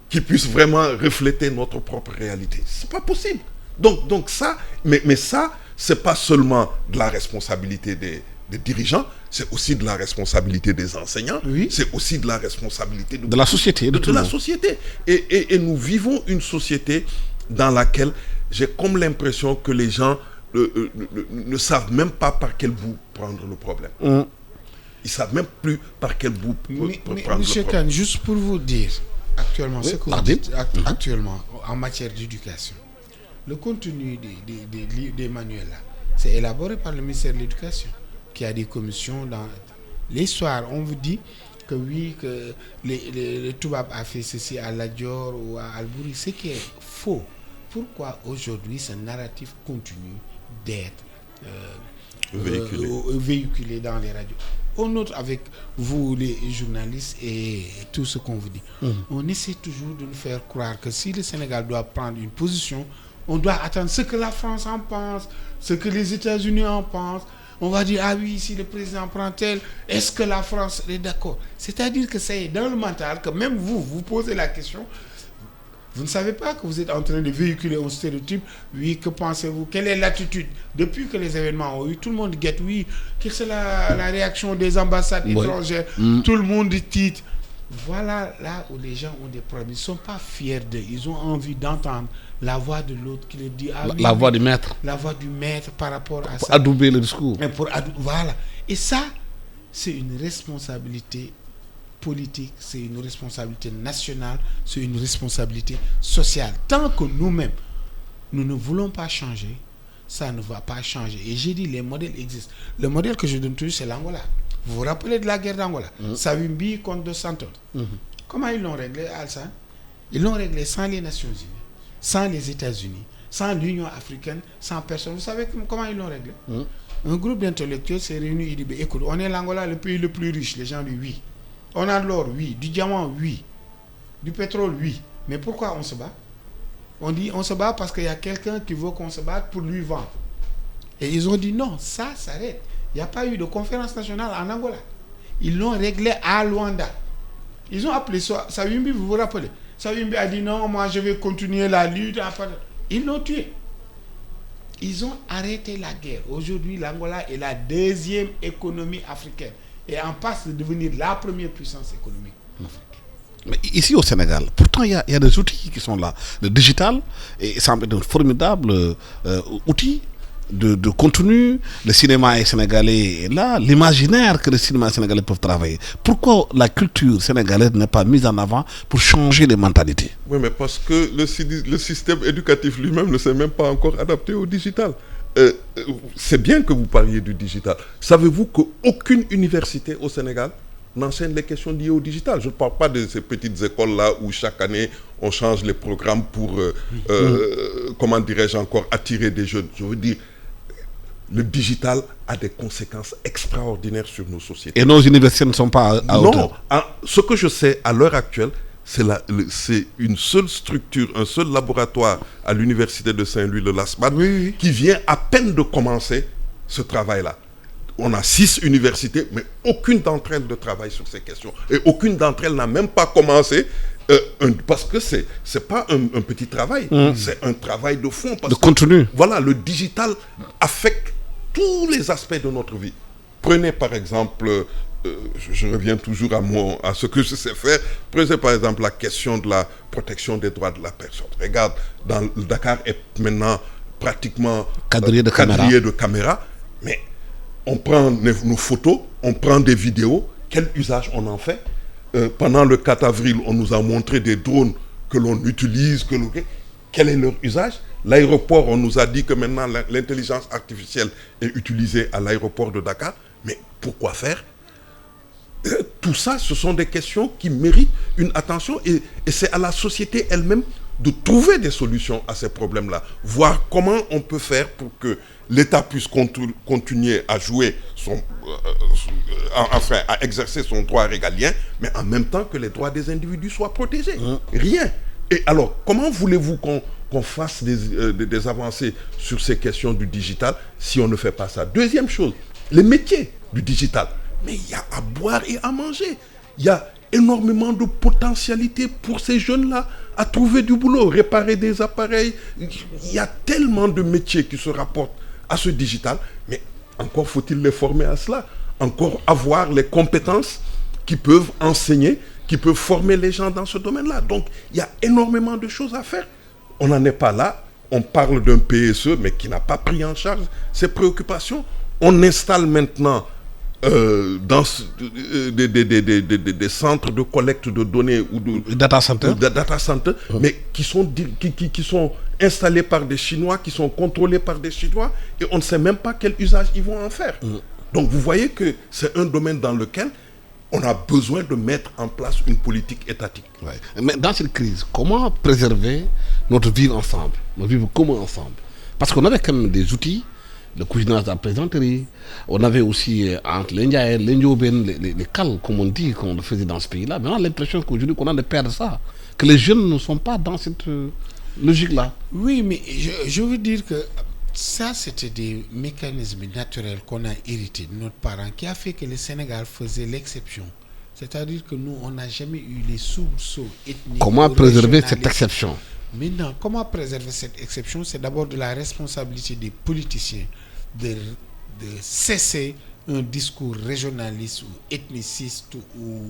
qui puisse vraiment refléter notre propre réalité? C'est pas possible. Donc ça, mais ça, c'est pas seulement de la responsabilité des dirigeants, c'est aussi de la responsabilité des enseignants, c'est aussi de la responsabilité de la société. De la société. Et nous vivons une société dans laquelle j'ai comme l'impression que les gens ne savent même pas par quel bout prendre le problème. Ils ne savent même plus par quel bout prendre le problème. Monsieur Kane, juste pour vous dire, actuellement, ce que vous dites, actuellement, en matière d'éducation, le contenu des manuels, là, c'est élaboré par le ministère de l'Éducation, qui a des commissions dans les soirs. On vous dit que oui, que le Toubab a fait ceci à La Dior ou à Albouri, ce qui est faux. Pourquoi aujourd'hui ce narratif continue d'être véhiculé dans les radios? On note avec vous, les journalistes, et tout ce qu'on vous dit. On essaie toujours de nous faire croire que si le Sénégal doit prendre une position, on doit attendre ce que la France en pense, ce que les États-Unis en pensent. On va dire, ah oui, si le président prend tel, est-ce que la France est d'accord? C'est-à-dire que c'est dans le mental que même vous posez la question. Vous ne savez pas que vous êtes en train de véhiculer un stéréotype. Oui, que pensez-vous? Quelle est l'attitude? Depuis que les événements ont eu, tout le monde guette. Oui, quelle est la réaction des ambassades étrangères? Tout le monde titre. Voilà là où les gens ont des problèmes. Ils ne sont pas fiers d'eux. Ils ont envie d'entendre la voix de l'autre qui leur dit... la voix du maître. La voix du maître par rapport à ça. Pour adouber le discours. Voilà. Et ça, c'est une responsabilité politique, c'est une responsabilité nationale, c'est une responsabilité sociale. Tant que nous-mêmes, nous ne voulons pas changer, ça ne va pas changer. Et j'ai dit, les modèles existent. Le modèle que je donne toujours, c'est l'Angola. Vous vous rappelez de la guerre d'Angola? Savimbi contre Dos Santos. Comment ils l'ont réglé, Alsan? Ils l'ont réglé sans les Nations Unies, sans les États-Unis, sans l'Union africaine, sans personne. Vous savez comment ils l'ont réglé? Un groupe d'intellectuels s'est réuni, il dit, écoute, on est l'Angola, le pays le plus riche. Les gens disent oui. On a de l'or, oui. Du diamant, oui. Du pétrole, oui. Mais pourquoi on se bat? On dit on se bat parce qu'il y a quelqu'un qui veut qu'on se batte pour lui vendre. Et ils ont dit non, ça s'arrête. Il n'y a pas eu de conférence nationale en Angola. Ils l'ont réglé à Luanda. Ils ont appelé ça. Savimbi, vous vous rappelez? Savimbi a dit non, moi je vais continuer la lutte. Ils l'ont tué. Ils ont arrêté la guerre. Aujourd'hui, l'Angola est la deuxième économie africaine. Et en passe de devenir la première puissance économique africaine. Mais ici au Sénégal, pourtant il y a des outils qui sont là. Le digital semble être un formidable outil de contenu. Le cinéma sénégalais est là. L'imaginaire que le cinéma sénégalais peut travailler. Pourquoi la culture sénégalaise n'est pas mise en avant pour changer les mentalités? Oui, mais parce que le système éducatif lui-même ne s'est même pas encore adapté au digital. C'est bien que vous parliez du digital. Savez-vous qu'aucune université au Sénégal n'enseigne les questions liées au digital? Je ne parle pas de ces petites écoles-là où chaque année on change les programmes pour, comment dirais-je encore, attirer des jeunes. Je veux dire, le digital a des conséquences extraordinaires sur nos sociétés. Et nos universités ne sont pas à hauteur. Non, ce que je sais à l'heure actuelle, c'est une seule structure, un seul laboratoire à l'université de Saint-Louis, le LASMAT, qui vient à peine de commencer ce travail-là. On a 6 universités, mais aucune d'entre elles ne travaille sur ces questions. Et aucune d'entre elles n'a même pas commencé, parce que ce n'est pas un petit travail, c'est un travail de fond. De contenu. Voilà, le digital affecte tous les aspects de notre vie. Prenez par exemple... je reviens toujours à ce que je sais faire. Prenez par exemple la question de la protection des droits de la personne. Regarde, le Dakar est maintenant pratiquement quadrillé de caméras. Mais on prend nos photos, on prend des vidéos. Quel usage on en fait? Pendant le 4 avril, on nous a montré des drones que l'on utilise. Quel est leur usage? L'aéroport, on nous a dit que maintenant l'intelligence artificielle est utilisée à l'aéroport de Dakar. Mais pourquoi faire? Tout ça, ce sont des questions qui méritent une attention et c'est à la société elle-même de trouver des solutions à ces problèmes-là. Voir comment on peut faire pour que l'État puisse continuer à jouer à exercer son droit régalien, mais en même temps que les droits des individus soient protégés. Rien. Et alors, comment voulez-vous qu'on fasse des avancées sur ces questions du digital si on ne fait pas ça? Deuxième chose, les métiers. du digital. Mais il y a à boire et à manger. Il y a énormément de potentialité pour ces jeunes-là à trouver du boulot, réparer des appareils. Il y a tellement de métiers qui se rapportent à ce digital, mais encore faut-il les former à cela, encore avoir les compétences qui peuvent enseigner, qui peuvent former les gens dans ce domaine-là. Donc, il y a énormément de choses à faire. On n'en est pas là. On parle d'un PSE, mais qui n'a pas pris en charge ses préoccupations. On installe maintenant dans des centres de collecte de données ou de data center, mais qui sont installés par des Chinois, qui sont contrôlés par des Chinois, et on ne sait même pas quel usage ils vont en faire. Donc vous voyez que c'est un domaine dans lequel on a besoin de mettre en place une politique étatique. Ouais. Mais dans cette crise, comment préserver notre vivre ensemble, notre vivre commun ensemble? Parce qu'on avait quand même des outils, le cousinage de la plaisanterie, on avait aussi entre l'Indiaël, l'Indioben, les cales, comme on dit, qu'on le faisait dans ce pays-là. Mais on a l'impression qu'aujourd'hui, qu'on a de perdre ça, que les jeunes ne sont pas dans cette logique-là. Oui, mais je veux dire que ça, c'était des mécanismes naturels qu'on a hérités de notre parent, qui a fait que le Sénégal faisait l'exception. C'est-à-dire que nous, on n'a jamais eu les soubresauts ethniques. Comment préserver cette exception? Maintenant, comment préserver cette exception? C'est d'abord de la responsabilité des politiciens de cesser un discours régionaliste ou ethniciste ou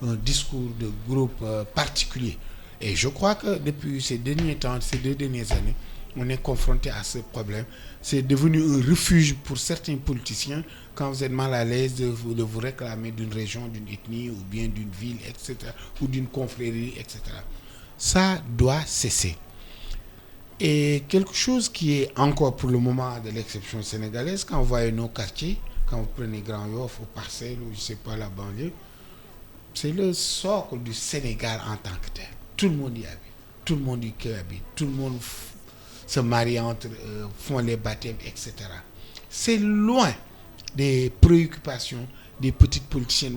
un discours de groupe particulier. Et je crois que depuis ces derniers temps, ces 2 dernières années, on est confronté à ce problème. C'est devenu un refuge pour certains politiciens quand vous êtes mal à l'aise de vous réclamer d'une région, d'une ethnie ou bien d'une ville, etc. ou d'une confrérie, etc. Ça doit cesser. Et quelque chose qui est encore pour le moment de l'exception sénégalaise, quand vous voyez nos quartiers, quand vous prenez Grand Yoff ou Parcelles ou je ne sais pas la banlieue, c'est le socle du Sénégal en tant que tel. Tout le monde y habite, tout le monde y habite, tout le monde se marie entre, font les baptêmes, etc. C'est loin des préoccupations des petits politiciens.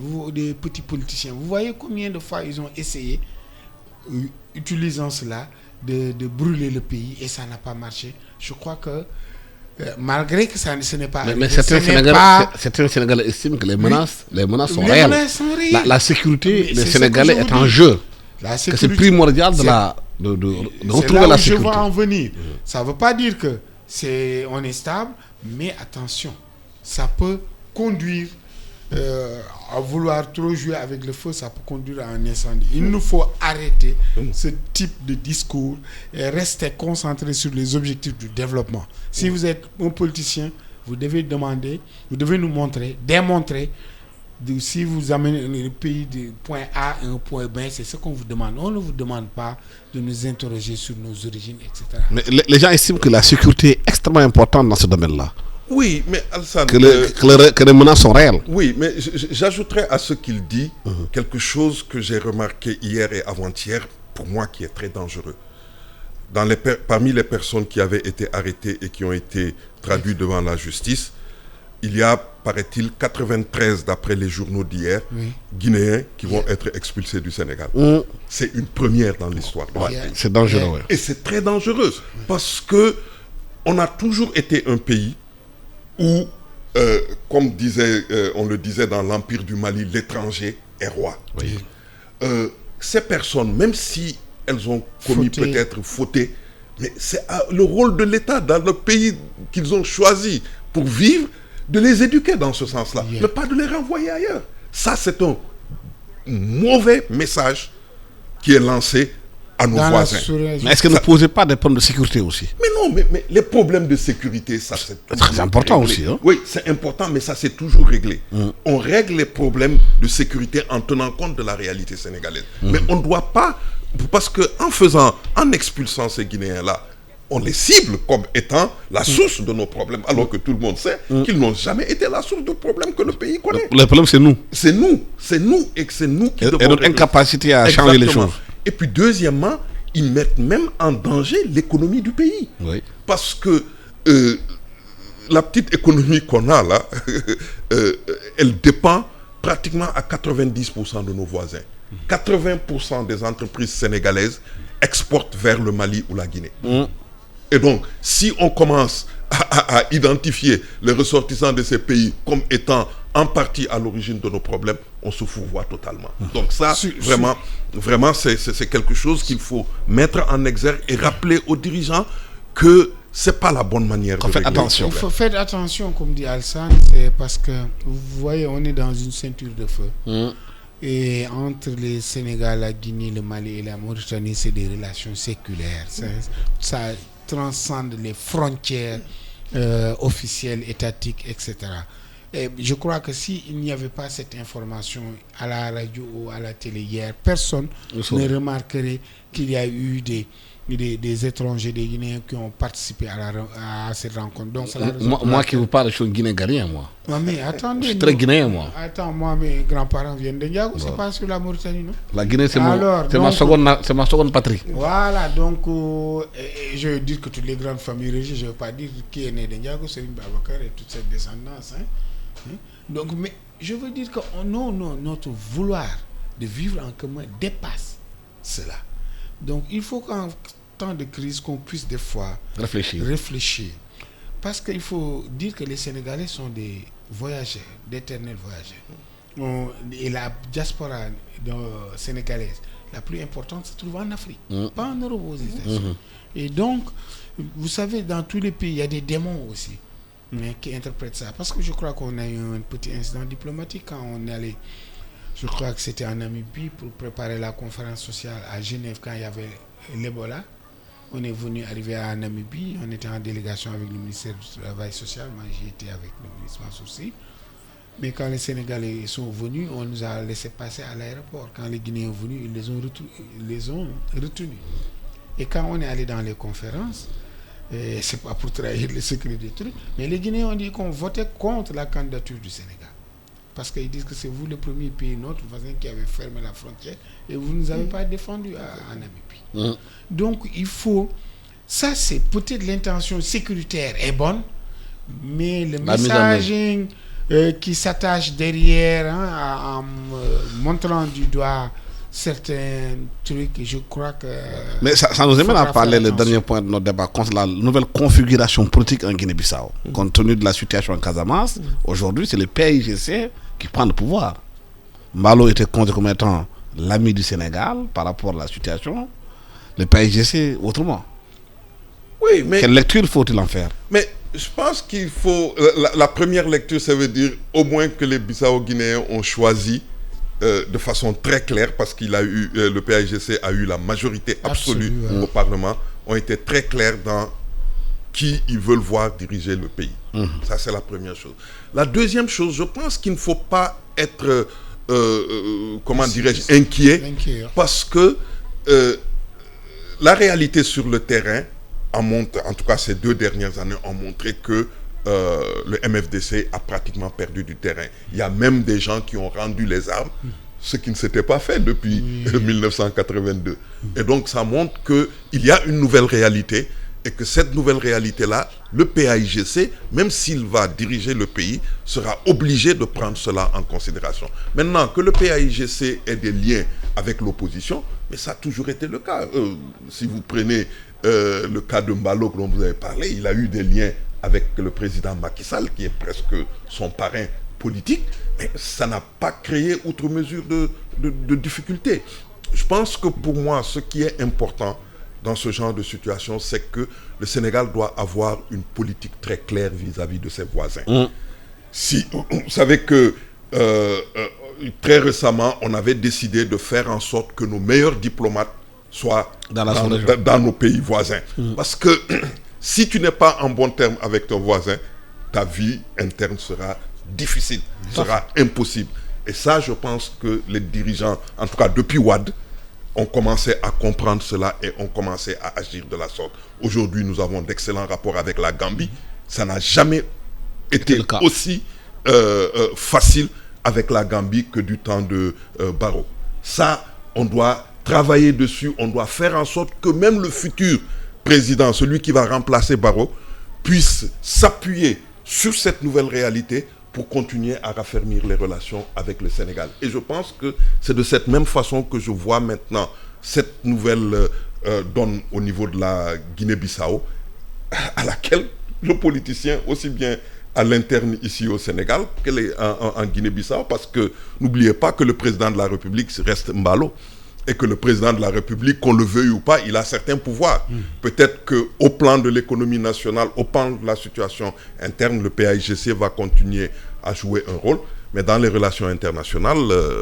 Vous voyez combien de fois ils ont essayé, utilisant cela, de brûler le pays et ça n'a pas marché. Je crois que malgré que ce n'est pas... Mais certains Sénégalais estiment que les menaces sont réelles. La sécurité des Sénégalais est en jeu. Que c'est primordial de retrouver la sécurité. Je vais en venir. Ça ne veut pas dire que on est stable, mais attention, ça peut conduire à vouloir trop jouer avec le feu, ça peut conduire à un incendie. Il nous faut arrêter ce type de discours et rester concentré sur les objectifs du développement. Si vous êtes un politicien, vous devez nous démontrer si vous amenez le pays du point A à un point B, c'est ce qu'on vous demande. On ne vous demande pas de nous interroger sur nos origines, etc. Mais les gens estiment que la sécurité est extrêmement importante dans ce domaine-là. Oui, mais Alassane... Que les menaces sont réelles. Oui, mais j'ajouterais à ce qu'il dit quelque chose que j'ai remarqué hier et avant-hier, pour moi qui est très dangereux. Parmi les personnes qui avaient été arrêtées et qui ont été traduites devant la justice, il y a, paraît-il, 93, d'après les journaux d'hier, Guinéens qui vont être expulsés du Sénégal. C'est une première dans l'histoire. C'est dangereux. Et c'est très dangereux parce que on a toujours été un pays où, comme on le disait dans l'Empire du Mali, l'étranger est roi. Ces personnes, même si elles ont commis peut-être fauté, mais c'est le rôle de l'État dans le pays qu'ils ont choisi pour vivre, de les éduquer dans ce sens-là, mais pas de les renvoyer ailleurs. Ça, c'est un mauvais message qui est lancé à nos voisins. Mais est-ce que ne posez pas des problèmes de sécurité aussi? Mais non, mais les problèmes de sécurité, ça c'est très important aussi. Hein? Oui, c'est important, mais ça c'est toujours réglé. On règle les problèmes de sécurité en tenant compte de la réalité sénégalaise. Mais on ne doit pas, parce qu'en expulsant ces Guinéens-là, on les cible comme étant la source de nos problèmes, alors que tout le monde sait qu'ils n'ont jamais été la source de problèmes que le pays connaît. Le problème, c'est nous. C'est nous, et que c'est nous qui devons... Et notre incapacité à changer les choses. Et puis deuxièmement, ils mettent même en danger l'économie du pays. Oui. Parce que la petite économie qu'on a là, elle dépend pratiquement à 90% de nos voisins. 80% des entreprises sénégalaises exportent vers le Mali ou la Guinée. Et donc, si on commence à identifier les ressortissants de ces pays comme étant en partie à l'origine de nos problèmes, on se fourvoie totalement. Donc ça, vraiment, c'est quelque chose qu'il faut mettre en exergue et rappeler aux dirigeants que c'est pas la bonne manière de régler. Attention. Il faut faire attention, comme dit Alassane, c'est parce que, vous voyez, on est dans une ceinture de feu. Et entre les Sénégal, la Guinée, le Mali et la Mauritanie, c'est des relations séculaires. Ça transcende les frontières officielles, étatiques, etc. Et je crois que s'il n'y avait pas cette information à la radio ou à la télé hier, personne ne remarquerait qu'il y a eu des étrangers, des Guinéens qui ont participé à cette rencontre. Donc, moi qui vous parle, je suis guinéen, moi. Mais attendez, je suis très guinéen, moi. Attends, moi, mes grands-parents viennent de Ndiago, c'est pas sur la Mauritanie, non? La Guinée, c'est ma seconde patrie. Voilà, donc, je veux dire que toutes les grandes familles régies, je ne veux pas dire qui est né de Ndiago, c'est une Babacar et toute cette descendance. Donc, mais je veux dire que notre vouloir de vivre en commun dépasse cela. Donc, il faut qu'en temps de crise, qu'on puisse des fois réfléchir. Parce qu'il faut dire que les Sénégalais sont des voyageurs, d'éternels voyageurs. Et la diaspora sénégalaise, la plus importante, se trouve en Afrique, pas en Europe, aux États-Unis. Et donc, vous savez, dans tous les pays, il y a des démons aussi, mais qui interprètent ça. Parce que je crois qu'on a eu un petit incident diplomatique quand on est allé. Je crois que c'était en Namibie pour préparer la conférence sociale à Genève quand il y avait l'Ebola. On est arrivé à Namibie, on était en délégation avec le ministère du Travail social, moi j'y étais avec le ministre aussi. Mais quand les Sénégalais sont venus, on nous a laissé passer à l'aéroport. Quand les Guinéens sont venus, ils les ont retenus. Et quand on est allé dans les conférences, c'est pas pour trahir le secret des trucs, mais les Guinéens ont dit qu'on votait contre la candidature du Sénégal. Parce qu'ils disent que c'est vous le premier pays, notre voisin, qui avait fermé la frontière et vous ne nous avez pas défendu en Namibie. Donc il faut, ça c'est peut-être l'intention sécuritaire est bonne, mais le messaging qui s'attache derrière en montrant du doigt certains trucs, je crois que... Mais ça nous amène à parler, le dernier point de notre débat, contre la nouvelle configuration politique en Guinée-Bissau. Compte tenu de la situation en Casamance, aujourd'hui, c'est le PAIGC qui prend le pouvoir. Malo était compté comme étant l'ami du Sénégal par rapport à la situation. Le PAIGC, autrement. Oui, mais... Quelle lecture faut-il en faire? Mais je pense qu'il faut... La première lecture, ça veut dire au moins que les Bissau-Guinéens ont choisi de façon très claire, parce qu'il a eu, le PAIGC a eu la majorité absolue au Parlement, ont été très clairs dans qui ils veulent voir diriger le pays. Ça, c'est la première chose. La deuxième chose, je pense qu'il ne faut pas être, comment dirais-je, inquiet, parce que la réalité sur le terrain, en tout cas ces 2 dernières années, ont montré que le MFDC a pratiquement perdu du terrain. Il y a même des gens qui ont rendu les armes, ce qui ne s'était pas fait depuis 1982. Et donc ça montre qu'il y a une nouvelle réalité et que cette nouvelle réalité-là, le PAIGC, même s'il va diriger le pays, sera obligé de prendre cela en considération. Maintenant, que le PAIGC ait des liens avec l'opposition, mais ça a toujours été le cas. Si vous prenez le cas de Mbalo dont vous avez parlé, il a eu des liens avec le président Macky Sall, qui est presque son parrain politique, mais ça n'a pas créé outre mesure de difficultés. Je pense que pour moi, ce qui est important dans ce genre de situation, c'est que le Sénégal doit avoir une politique très claire vis-à-vis de ses voisins. Si, vous savez que très récemment, on avait décidé de faire en sorte que nos meilleurs diplomates soient dans nos pays voisins. Parce que si tu n'es pas en bon terme avec ton voisin, ta vie interne sera difficile, sera impossible. Et ça, je pense que les dirigeants, en tout cas depuis Wade, ont commencé à comprendre cela et ont commencé à agir de la sorte. Aujourd'hui, nous avons d'excellents rapports avec la Gambie. Ça n'a jamais été aussi facile avec la Gambie que du temps de Barrow. Ça, on doit travailler dessus, on doit faire en sorte que même le futur président, celui qui va remplacer Barrow, puisse s'appuyer sur cette nouvelle réalité pour continuer à raffermir les relations avec le Sénégal. Et je pense que c'est de cette même façon que je vois maintenant cette nouvelle donne au niveau de la Guinée-Bissau, à laquelle le politicien, aussi bien à l'interne ici au Sénégal qu'elle est en Guinée-Bissau, parce que n'oubliez pas que le président de la République reste Mbalo, et que le président de la République, qu'on le veuille ou pas, il a certains pouvoirs. Peut-être qu'au plan de l'économie nationale, au plan de la situation interne, le PAIGC va continuer à jouer un rôle, mais dans les relations internationales,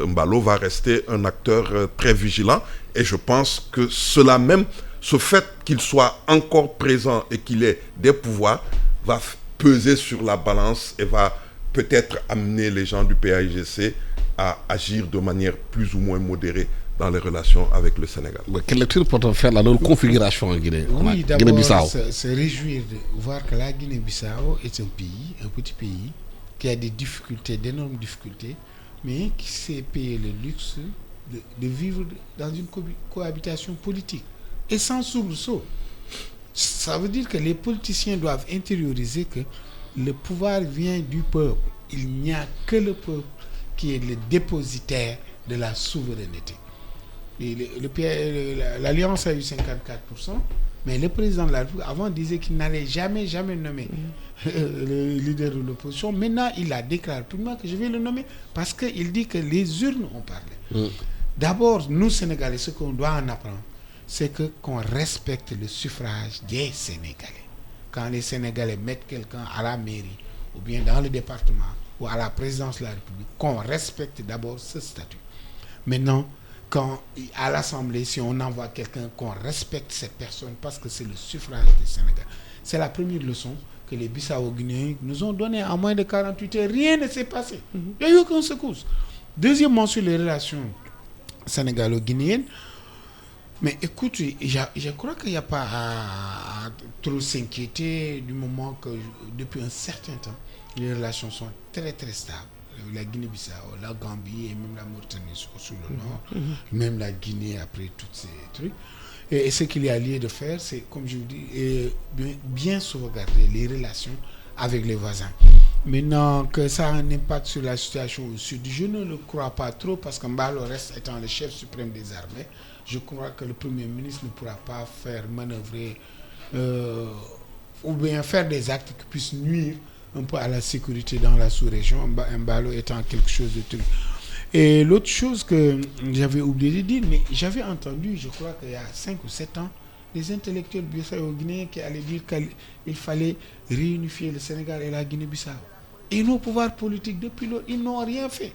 Mbalo va rester un acteur très vigilant, et je pense que cela même, ce fait qu'il soit encore présent et qu'il ait des pouvoirs, va peser sur la balance et va peut-être amener les gens du PAIGC à agir de manière plus ou moins modérée dans les relations avec le Sénégal. Mais quelle lecture peut-on faire la configuration en Guinée? Oui, Guinée-Bissau. d'abord, se réjouir de voir que la Guinée-Bissau est un pays, un petit pays, qui a des difficultés, d'énormes difficultés, mais qui s'est payé le luxe de vivre dans une cohabitation politique et sans soubresaut. Ça veut dire que les politiciens doivent intérioriser que le pouvoir vient du peuple. Il n'y a que le peuple qui est le dépositaire de la souveraineté. L'Alliance a eu 54%, mais le président de la République avant disait qu'il n'allait jamais nommer le leader de l'opposition. Maintenant, il a déclaré publiquement que je vais le nommer parce qu'il dit que les urnes ont parlé. D'abord, nous Sénégalais, ce qu'on doit en apprendre, c'est qu'on respecte le suffrage des Sénégalais. Quand les Sénégalais mettent quelqu'un à la mairie, ou bien dans le département, ou à la présidence de la République, qu'on respecte d'abord ce statut. Maintenant, quand à l'Assemblée, si on envoie quelqu'un, qu'on respecte cette personne parce que c'est le suffrage des Sénégalais. C'est la première leçon que les Bissau-Guinéens nous ont donnée en moins de 48 heures. Rien ne s'est passé. Il n'y a eu aucune secousse. Deuxièmement, sur les relations sénégalo-guinéennes, mais écoute, je crois qu'il n'y a pas à trop s'inquiéter du moment que depuis un certain temps, les relations sont très très stables. La Guinée-Bissau, la Gambie et même la Mauritanie sous le nord, même la Guinée après tous ces trucs. Et ce qu'il y a lieu de faire, c'est, comme je vous dis, bien sauvegarder les relations avec les voisins. Maintenant, que ça a un impact sur la situation au sud, je ne le crois pas trop parce que Mbalo reste étant le chef suprême des armées. Je crois que le Premier ministre ne pourra pas faire manœuvrer ou bien faire des actes qui puissent nuire un peu à la sécurité dans la sous-région, Mbalo étant quelque chose de truc. Et l'autre chose que j'avais oublié de dire, mais j'avais entendu, je crois qu'il y a 5 ou 7 ans, des intellectuels bissau-guinéens qui allaient dire qu'il fallait réunifier le Sénégal et la Guinée-Bissau. Et nos pouvoirs politiques, depuis lors, ils n'ont rien fait.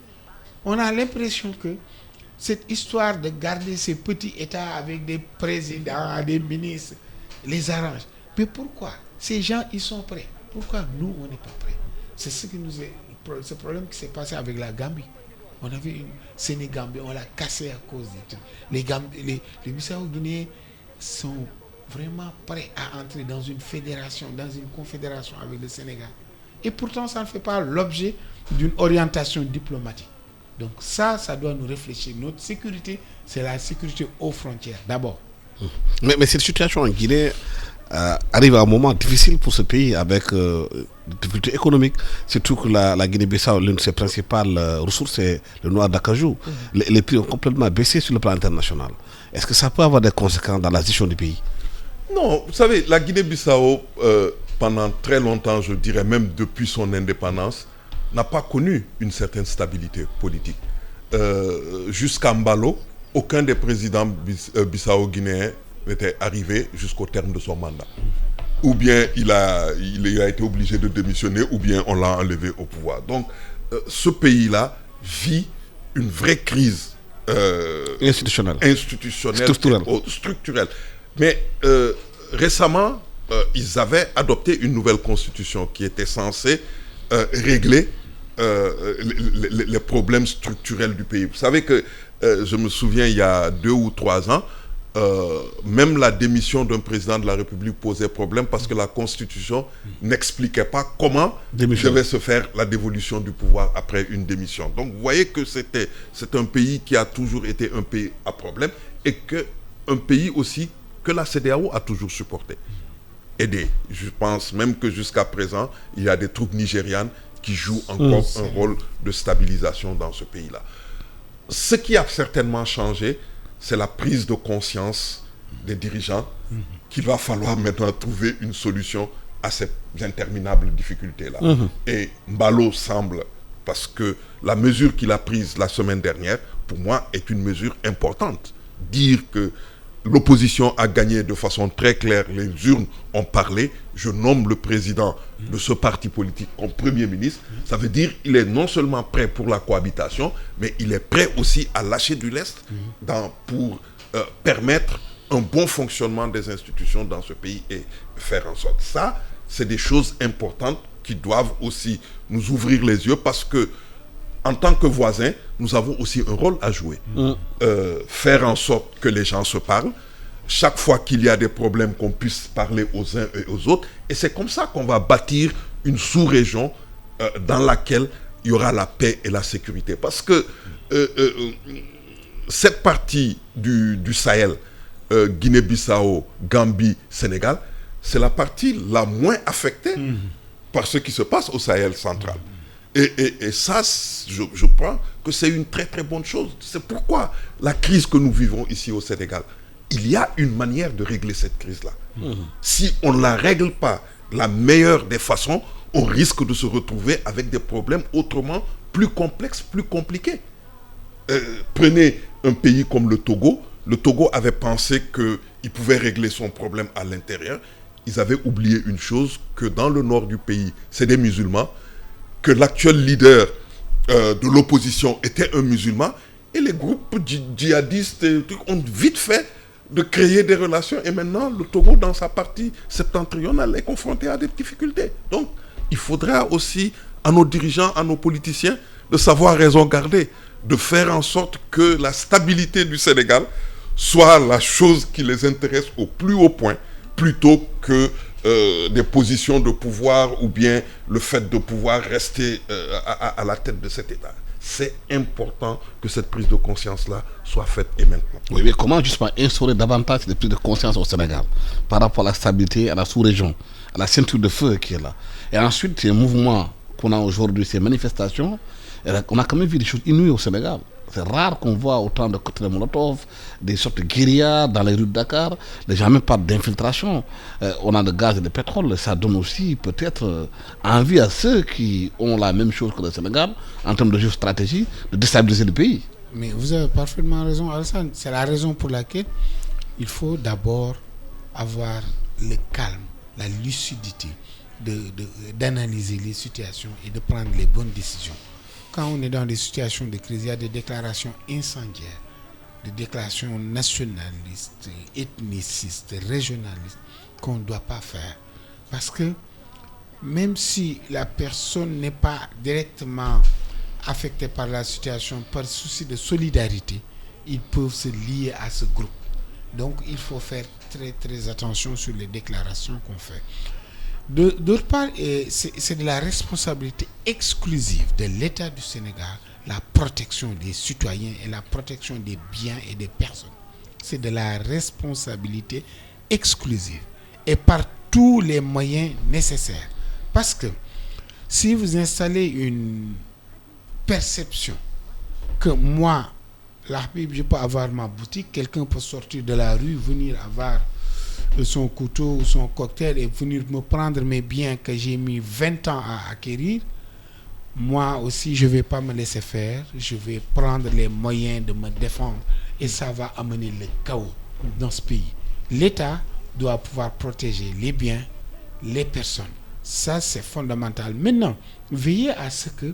On a l'impression que cette histoire de garder ces petits États avec des présidents, des ministres, les arrange. Mais pourquoi? Ces gens, ils sont prêts. Pourquoi nous, on n'est pas prêts? C'est ce problème qui s'est passé avec la Gambie. On avait une Sénégambie, on l'a cassée à cause des trucs. Les Bissau-Guinéens sont vraiment prêts à entrer dans une fédération, dans une confédération avec le Sénégal. Et pourtant, ça ne fait pas l'objet d'une orientation diplomatique. Donc ça doit nous réfléchir. Notre sécurité, c'est la sécurité aux frontières, d'abord. Mais cette situation en Guinée arrive à un moment difficile pour ce pays avec des difficultés économiques. Surtout que la Guinée-Bissau, l'une de ses principales ressources, c'est le noir d'acajou. Les prix ont complètement baissé sur le plan international. Est-ce que ça peut avoir des conséquences dans la gestion du pays? Non, vous savez, la Guinée-Bissau, pendant très longtemps, je dirais même depuis son indépendance, n'a pas connu une certaine stabilité politique. Jusqu'à Mbalo, aucun des présidents bissau-guinéens n'était arrivé jusqu'au terme de son mandat. Ou bien il a été obligé de démissionner, ou bien on l'a enlevé au pouvoir. Donc, ce pays-là vit une vraie crise institutionnelle, structurelle. Mais récemment, ils avaient adopté une nouvelle constitution qui était censée régler les problèmes structurels du pays. Vous savez que, je me souviens, il y a 2 ou 3 ans, même la démission d'un président de la République posait problème parce que la Constitution n'expliquait pas comment devait se faire la dévolution du pouvoir après une démission. Donc vous voyez que c'est un pays qui a toujours été un pays à problème et un pays aussi que la CEDEAO a toujours supporté. Aidé. Je pense même que jusqu'à présent, il y a des troupes nigérianes qui jouent encore un rôle de stabilisation dans ce pays-là. Ce qui a certainement changé, c'est la prise de conscience des dirigeants qu'il va falloir maintenant trouver une solution à ces interminables difficultés-là. Et Mbalo semble, parce que la mesure qu'il a prise la semaine dernière, pour moi, est une mesure importante. Dire que l'opposition a gagné de façon très claire, les urnes ont parlé, je nomme le président de ce parti politique comme Premier ministre, ça veut dire qu'il est non seulement prêt pour la cohabitation, mais il est prêt aussi à lâcher du lest pour permettre un bon fonctionnement des institutions dans ce pays et faire en sorte. Ça, c'est des choses importantes qui doivent aussi nous ouvrir les yeux parce que, en tant que voisins, nous avons aussi un rôle à jouer. Faire en sorte que les gens se parlent. Chaque fois qu'il y a des problèmes, qu'on puisse parler aux uns et aux autres. Et c'est comme ça qu'on va bâtir une sous-région dans laquelle il y aura la paix et la sécurité. Parce que cette partie du Sahel, Guinée-Bissau, Gambie, Sénégal, c'est la partie la moins affectée par ce qui se passe au Sahel central. Et ça, je crois que c'est une très très bonne chose. C'est pourquoi la crise que nous vivons ici au Sénégal, il y a une manière de régler cette crise-là. Si on ne la règle pas la meilleure des façons, on risque de se retrouver avec des problèmes autrement plus complexes, plus compliqués. Prenez un pays comme le Togo. Le Togo avait pensé qu'il pouvait régler son problème à l'intérieur. Ils avaient oublié une chose, que dans le nord du pays, c'est des musulmans, que l'actuel leader de l'opposition était un musulman, et les groupes djihadistes ont vite fait de créer des relations, et maintenant le Togo, dans sa partie septentrionale, est confronté à des difficultés. Donc, il faudra aussi à nos dirigeants, à nos politiciens, de savoir raison garder, de faire en sorte que la stabilité du Sénégal soit la chose qui les intéresse au plus haut point, plutôt que des positions de pouvoir ou bien le fait de pouvoir rester à la tête de cet État. C'est important que cette prise de conscience-là soit faite et maintenant. Oui, mais comment justement instaurer davantage de prise de conscience au Sénégal par rapport à la stabilité, à la sous-région, à la ceinture de feu qui est là. Et ensuite, ces mouvements qu'on a aujourd'hui, ces manifestations, on a quand même vu des choses inouïes au Sénégal. C'est rare qu'on voit autant de cocktails Molotov, des sortes de guérillas dans les rues de Dakar. Les gens même parlent d'infiltration. On a de gaz et de pétrole. Ça donne aussi peut-être envie à ceux qui ont la même chose que le Sénégal, en termes de géostratégie, de déstabiliser le pays. Mais vous avez parfaitement raison, Alassane. C'est la raison pour laquelle il faut d'abord avoir le calme, la lucidité, d'analyser les situations et de prendre les bonnes décisions. Quand on est dans des situations de crise, il y a des déclarations incendiaires, des déclarations nationalistes, ethnicistes, régionalistes qu'on ne doit pas faire. Parce que même si la personne n'est pas directement affectée par la situation, par souci de solidarité, ils peuvent se lier à ce groupe. Donc il faut faire très très attention sur les déclarations qu'on fait. D'autre part, c'est de la responsabilité exclusive de l'État du Sénégal, la protection des citoyens et la protection des biens et des personnes. C'est de la responsabilité exclusive et par tous les moyens nécessaires. Parce que si vous installez une perception que moi, l'Habib, je peux avoir ma boutique, quelqu'un peut sortir de la rue, venir avoir son couteau ou son cocktail et venir me prendre mes biens que j'ai mis 20 ans à acquérir, moi aussi je ne vais pas me laisser faire, je vais prendre les moyens de me défendre et ça va amener le chaos dans ce pays. L'État doit pouvoir protéger les biens, les personnes. Ça c'est fondamental. Maintenant, veillez à ce que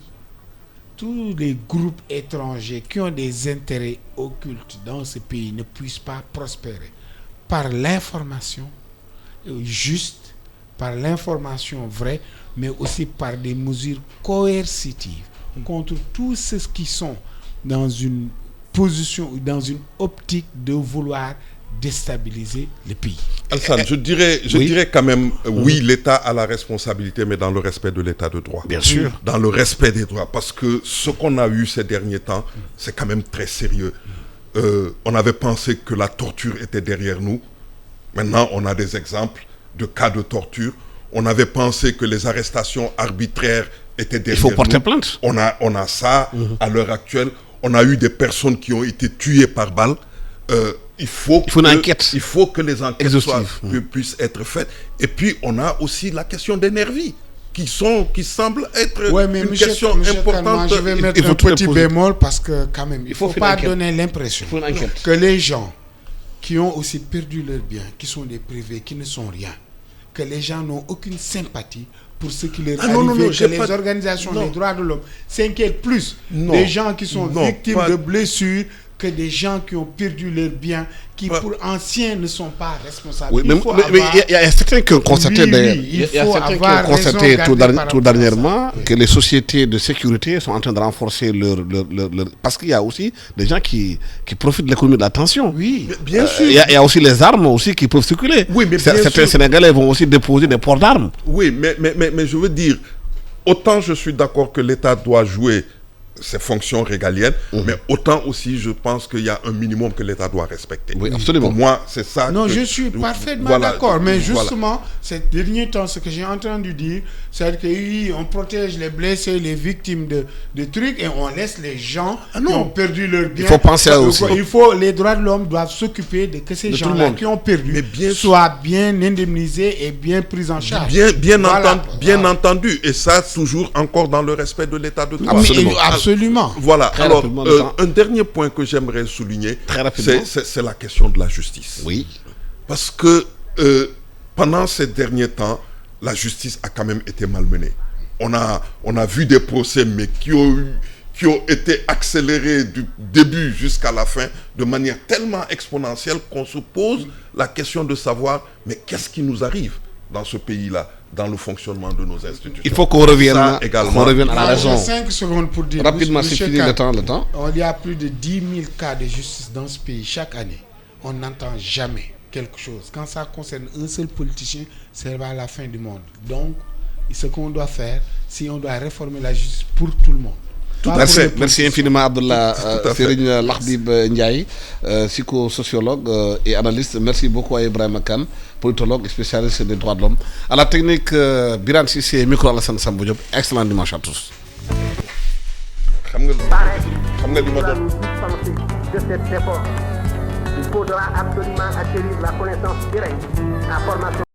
tous les groupes étrangers qui ont des intérêts occultes dans ce pays ne puissent pas prospérer. Par l'information juste, par l'information vraie, mais aussi par des mesures coercitives contre tous ceux qui sont dans une position ou dans une optique de vouloir déstabiliser le pays. Alassane, je dirais quand même, oui, l'État a la responsabilité, mais dans le respect de l'État de droit. Bien sûr. Dans le respect des droits, parce que ce qu'on a eu ces derniers temps, c'est quand même très sérieux. On avait pensé que la torture était derrière nous. Maintenant, on a des exemples de cas de torture. On avait pensé que les arrestations arbitraires étaient derrière nous. Il faut porter plainte. On a ça à l'heure actuelle. On a eu des personnes qui ont été tuées par balle. il faut une enquête. Il faut que les enquêtes puissent être faites. Et puis, on a aussi la question des nervis, qui semble être une question importante. Je vais mettre un petit bémol parce que quand même, il ne faut pas donner l'impression que les gens qui ont aussi perdu leurs biens, qui sont des privés, qui ne sont rien, que les gens n'ont aucune sympathie pour ce qui leur arrive, que les organisations des droits de l'homme s'inquiètent plus des gens qui sont victimes de blessures que des gens qui ont perdu leurs biens, qui pour anciens ne sont pas responsables. Oui, mais il y a certains qui ont constaté, tout dernièrement que les sociétés de sécurité sont en train de renforcer leur parce qu'il y a aussi des gens qui profitent de l'économie de la tension. Oui, bien sûr. Il y a aussi les armes aussi qui peuvent circuler. Oui, mais certains Sénégalais vont aussi déposer des ports d'armes. Oui, mais je veux dire, autant je suis d'accord que l'État doit jouer ses fonctions régaliennes, mais autant aussi je pense qu'il y a un minimum que l'État doit respecter. Oui, absolument. Pour moi, c'est ça. Non, je suis parfaitement d'accord, mais justement, ces derniers temps, ce que j'ai entendu dire, c'est que oui, on protège les blessés, les victimes de trucs, et on laisse les gens qui ont perdu leur bien. Il faut penser à eux aussi. Les droits de l'homme doivent s'occuper de que ces gens-là qui ont perdu soient bien indemnisés et bien pris en charge. Bien entendu, et ça toujours encore dans le respect de l'état de droit. Absolument. Voilà. Alors, un dernier point que j'aimerais souligner, c'est la question de la justice. Oui. Parce que pendant ces derniers temps, la justice a quand même été malmenée. On a vu des procès, mais qui ont été accélérés du début jusqu'à la fin de manière tellement exponentielle qu'on se pose la question de savoir, mais qu'est-ce qui nous arrive dans ce pays-là, dans le fonctionnement de nos institutions. Il faut qu'on revienne à la raison. 5 secondes pour dire. Rapidement, c'est fini le temps. Il y a plus de 10 000 cas de justice dans ce pays chaque année. On n'entend jamais quelque chose. Quand ça concerne un seul politicien, c'est à la fin du monde. Donc, ce qu'on doit faire, si on doit réformer la justice pour tout le monde. Merci infiniment Abdallah Serigne Lahdib Ndiaye, psychosociologue et analyste. Merci beaucoup à Ibrahima Kane, politologue et spécialiste des droits de l'homme. À la technique, Biran Sissé et micro Alassane Sambou Diop. Excellent dimanche à tous. Il faudra absolument acquérir la connaissance directe, la formation.